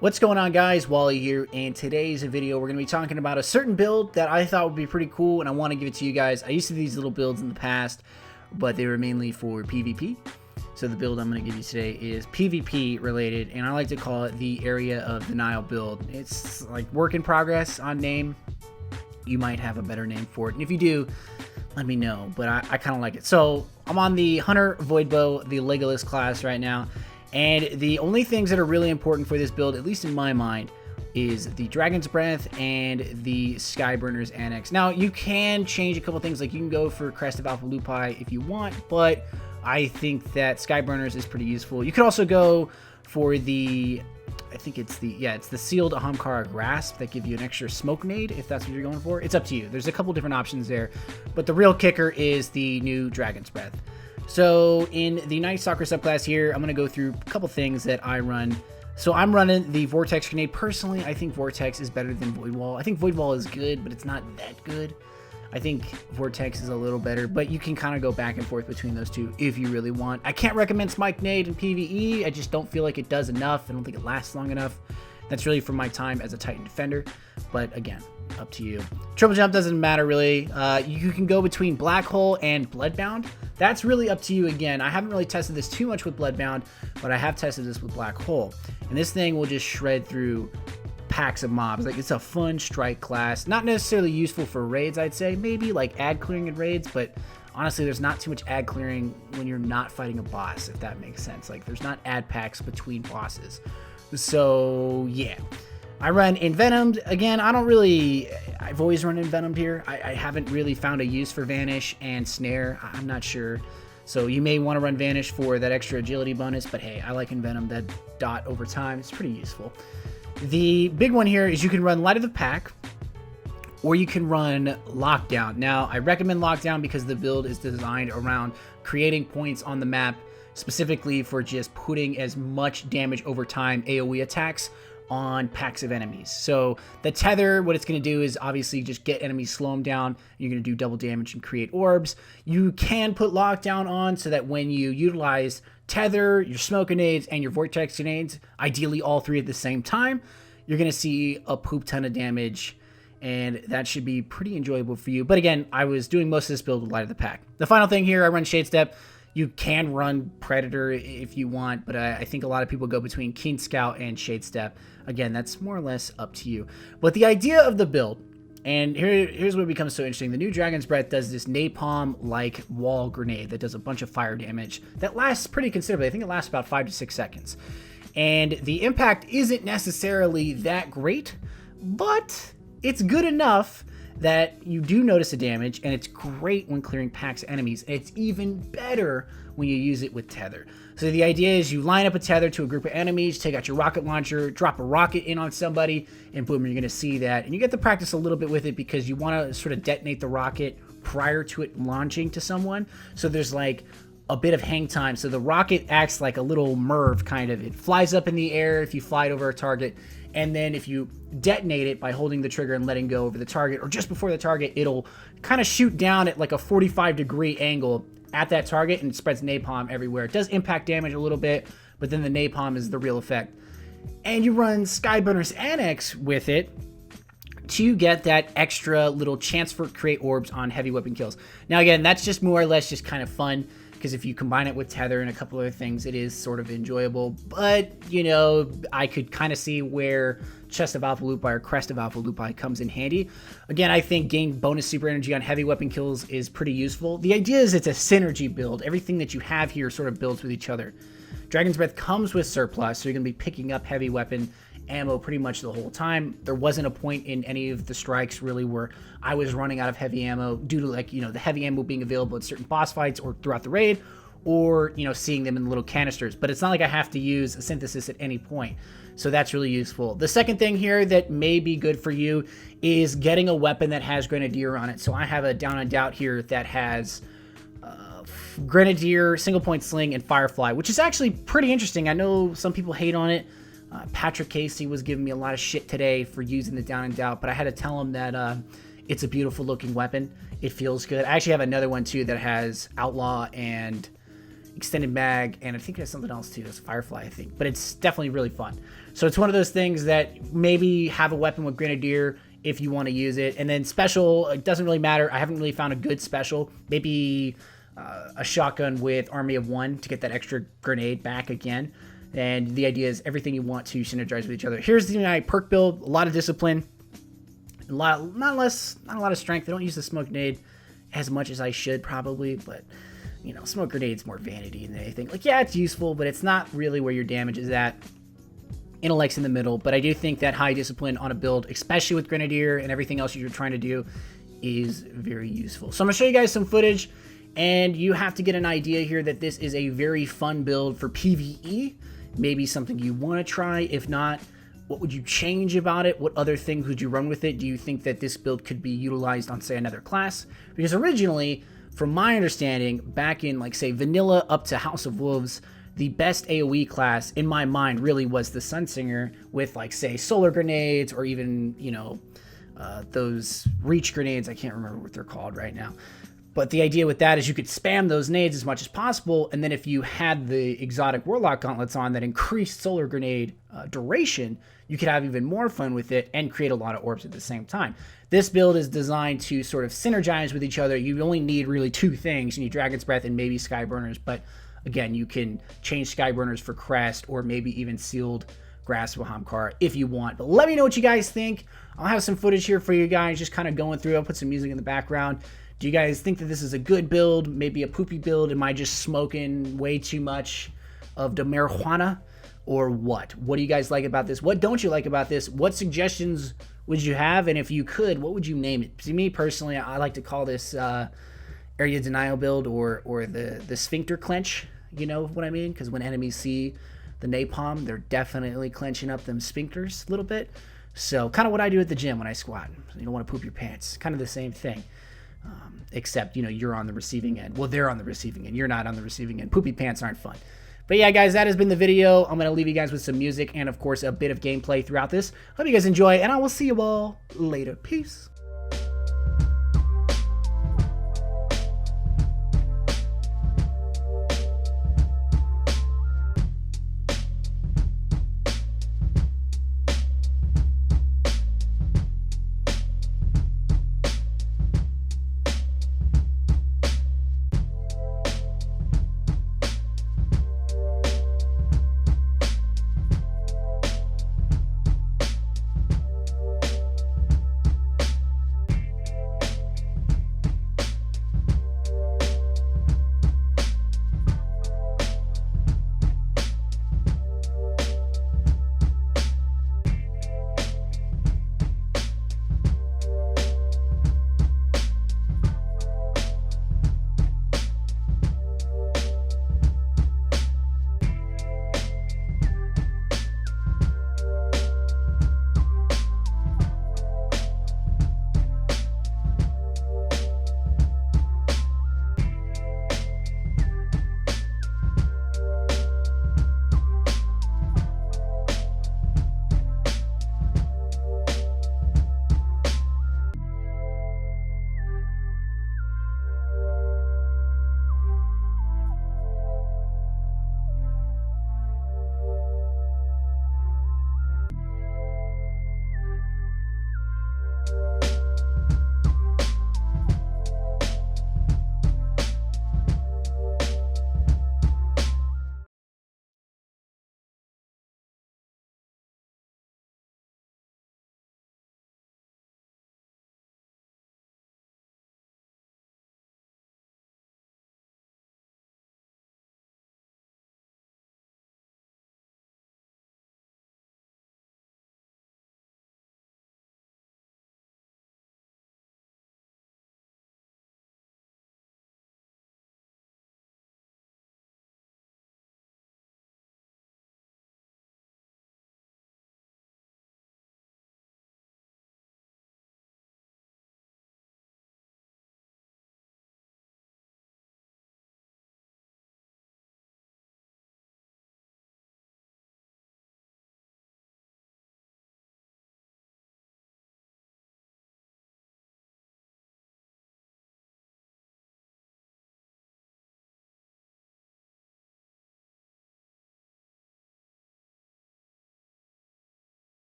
What's going on, guys? Wally here. In today's video, we're going to be talking about a certain build that I thought would be pretty cool, and I want to give it to you guys. I used to do these little builds in the past, but they were mainly for PvP. So the build I'm going to give you today is PvP related, and I like to call it the Area of Denial build. It's like work in progress on name. You might have a better name for it, and if you do, let me know, but I kind of like it. So I'm on the Hunter Voidbow, the Legolas class right now. And the only things that are really important for this build, at least in my mind, is the Dragon's Breath and the Skyburner's Annex. Now, you can change a couple things, like you can go for Crest of Alpha Lupi if you want, but I think that Skyburner's is pretty useful. You could also go for the, I think it's the, it's the Sealed Ahamkara Grasp that give you an extra Smoke Nade, if that's what you're going for. It's up to you. There's a couple different options there, but the real kicker is the new Dragon's Breath. So in the Night Stalker subclass here, I'm going to go through a couple things that I run. So I'm running the Vortex Grenade. Personally, I think Vortex is better than Void Wall. I think Void Wall is good, but it's not that good. I think Vortex is a little better, but you can kind of go back and forth between those two if you really want. I can't recommend Smite Nade in PvE. I just don't feel like it does enough. I don't think it lasts long enough. That's really from my time as a Titan Defender, but again, up to you. Triple Jump doesn't matter really. You can go between Black Hole and Bloodbound. That's really up to you again. I haven't really tested this too much with Bloodbound, but I have tested this with Black Hole. And this thing will just shred through packs of mobs. Like, it's a fun strike class. Not necessarily useful for raids, I'd say. Maybe like ad clearing in raids, but honestly, there's not too much ad clearing when you're not fighting a boss, if that makes sense. Like, there's not ad packs between bosses. So, yeah. I run Envenomed. Again, I've always run Envenomed here. I haven't really found a use for Vanish and Snare. I'm not sure. So you may want to run Vanish for that extra agility bonus, but hey, I like Envenomed. That dot over time is pretty useful. The big one here is you can run Light of the Pack, or you can run Lockdown. Now, I recommend Lockdown because the build is designed around creating points on the map, specifically for just putting as much damage over time AoE attacks on packs of enemies. So the tether, what it's going to do is obviously just get enemies, slow them down. You're going to do double damage and create orbs. You can put lockdown on so that when you utilize tether, your smoke grenades, and your vortex grenades, ideally all three at the same time, you're going to see a poop ton of damage, and that should be pretty enjoyable for you. But again, I was doing most of this build with Light of the Pack. The final thing here, I run Shade Step. You can run Predator if you want, but I think a lot of people go between Keen Scout and Shade Step. Again, that's more or less up to you. But the idea of the build, and here's what becomes so interesting. The new Dragon's Breath does this napalm-like wall grenade that does a bunch of fire damage that lasts pretty considerably. I think it lasts about 5 to 6 seconds. And the impact isn't necessarily that great, but it's good enough that you do notice the damage, and it's great when clearing packs of enemies. And it's even better when you use it with tether. So the idea is you line up a tether to a group of enemies, take out your rocket launcher, drop a rocket in on somebody, and boom, you're going to see that. And you get to practice a little bit with it because you want to sort of detonate the rocket prior to it launching to someone. So there's like a bit of hang time. So the rocket acts like a little MIRV kind of. It flies up in the air if you fly it over a target, and then if you detonate it by holding the trigger and letting go over the target, or just before the target, it'll kind of shoot down at like a 45-degree angle at that target, and it spreads napalm everywhere. It does impact damage a little bit, but then the napalm is the real effect. And you run Skyburner's Annex with it to get that extra little chance for create orbs on heavy weapon kills. Now again, that's just more or less just kind of fun, because if you combine it with tether and a couple other things, it is sort of enjoyable. But, you know, I could kind of see where Chest of Alpha Lupi or Crest of Alpha Lupi comes in handy. Again, I think getting bonus super energy on heavy weapon kills is pretty useful. The idea is it's a synergy build. Everything that you have here sort of builds with each other. Dragon's Breath comes with surplus, so you're going to be picking up heavy weapon ammo pretty much the whole time. There wasn't a point in any of the strikes really where I was running out of heavy ammo due to, like, you know, the heavy ammo being available at certain boss fights or throughout the raid, or, you know, seeing them in little canisters. But it's not like I have to use a synthesis at any point. So that's really useful. The second thing here that may be good for you is getting a weapon that has Grenadier on it. So I have a Down and Doubt here that has Grenadier, Single Point Sling, and Firefly, which is actually pretty interesting. I know some people hate on it. Patrick Casey was giving me a lot of shit today for using the Down and Doubt, but I had to tell him that it's a beautiful looking weapon. It feels good. I actually have another one too that has Outlaw and extended mag, and I think it has something else too. It's Firefly, I think, but it's definitely really fun. So it's one of those things that maybe have a weapon with Grenadier if you want to use it, and then special, it doesn't really matter. I haven't really found a good special. Maybe a shotgun with Army of One to get that extra grenade back again. And the idea is everything you want to synergize with each other. Here's the perk build: a lot of discipline, not a lot of strength. I don't use the smoke grenade as much as I should probably, but you know, smoke grenade's more vanity than anything. Like, yeah, it's useful, but it's not really where your damage is at. Intellect's in the middle, but I do think that high discipline on a build, especially with Grenadier and everything else you're trying to do, is very useful. So I'm gonna show you guys some footage, and you have to get an idea here that this is a very fun build for PvE. Maybe something you want to try. If not, what would you change about it? What other things would you run with it? Do you think that this build could be utilized on, say, another class? Because originally, from my understanding, back in, like, say, Vanilla up to House of Wolves, the best AoE class, in my mind, really was the Sunsinger with, like, say, solar grenades, or even, you know, those reach grenades. I can't remember what they're called right now. But the idea with that is you could spam those nades as much as possible, and then if you had the exotic Warlock gauntlets on that increased solar grenade duration, you could have even more fun with it and create a lot of orbs at the same time. This build is designed to sort of synergize with each other. You only need really two things. You need Dragon's Breath and maybe Skyburners, but again, you can change Skyburners for Crest or maybe even Sealed Grasp of Hamkar if you want. But let me know what you guys think. I'll have some footage here for you guys, just kind of going through. I'll put some music in the background. Do you guys think that this is a good build, maybe a poopy build? Am I just smoking way too much of the marijuana, or what? What do you guys like about this? What don't you like about this? What suggestions would you have? And if you could, what would you name it? To me personally, I like to call this area denial build, or the sphincter clench. You know what I mean? Because when enemies see the napalm, they're definitely clenching up them sphincters a little bit. So kind of what I do at the gym when I squat. You don't want to poop your pants. Kind of the same thing. Except, you know, you're on the receiving end. Well, they're on the receiving end. You're not on the receiving end. Poopy pants aren't fun. But yeah, guys, that has been the video. I'm going to leave you guys with some music and, of course, a bit of gameplay throughout this. Hope you guys enjoy, and I will see you all later. Peace.